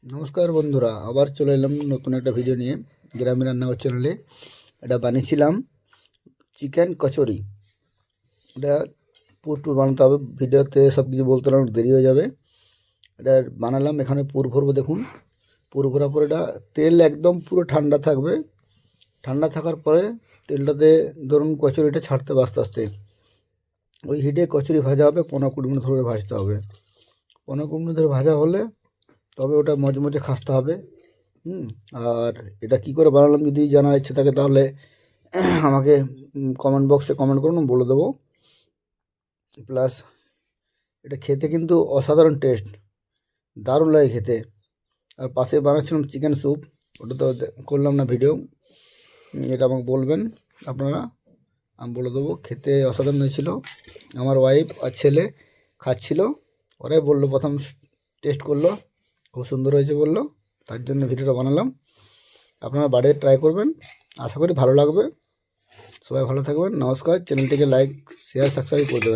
নমস্কার বন্ধুরা, আবার চলে এলাম নতুন একটা ভিডিও নিয়ে গ্রামীণ রান্নাঘর চ্যানেলে। এটা বানিয়েছিলাম চিকেন কচুরি। এটা পুর বানাতে হবে, ভিডিওতে সব কিছু বলতে না দেরি হয়ে যাবে। এটা বানালাম, এখানে পুর ভরবো। দেখুন, পুর ভরার পরে এটা তেল একদম পুরো ঠান্ডা থাকবে। ঠান্ডা থাকার পরে তেলটাতে ধরুন কচুরিটা ছাড়তে হবে আস্তে আস্তে। ওই হিটে কচুরি ভাজা হবে, 15-20 মিনিট ধরে ভাজতে হবে। 15-20 মিনিট ধরে ভাজা হলে তবে ওটা মজমজে খাসতে হবে। আর এটা কি করে বানালাম যদি জানার ইচ্ছে থাকে তাহলে আমাকে কমেন্ট বক্সে কমেন্ট করুন, বলে দেবো। প্লাস এটা খেতে কিন্তু অসাধারণ টেস্ট, দারুণ লাগে খেতে। আর পাশে বানাচ্ছিলাম চিকেন স্যুপ, ওটা তো করলাম না ভিডিও। এটা আমাকে বলবেন আপনারা, আমি বলে দেবো। খেতে অসাধারণ হয়েছিল। আমার ওয়াইফ আর ছেলে খাচ্ছিল, ওরাই বললো, প্রথম টেস্ট করলো, খুব সুন্দর হয়েছে বললো। তার জন্য ভিডিওটা বানালাম। আপনারা বাড়িতে ট্রাই করবেন, আশা করি ভালো লাগবে। সবাই ভালো থাকবেন, নমস্কার। চ্যানেলটিকে লাইক, শেয়ার, সাবস্ক্রাইব করে দেবেন।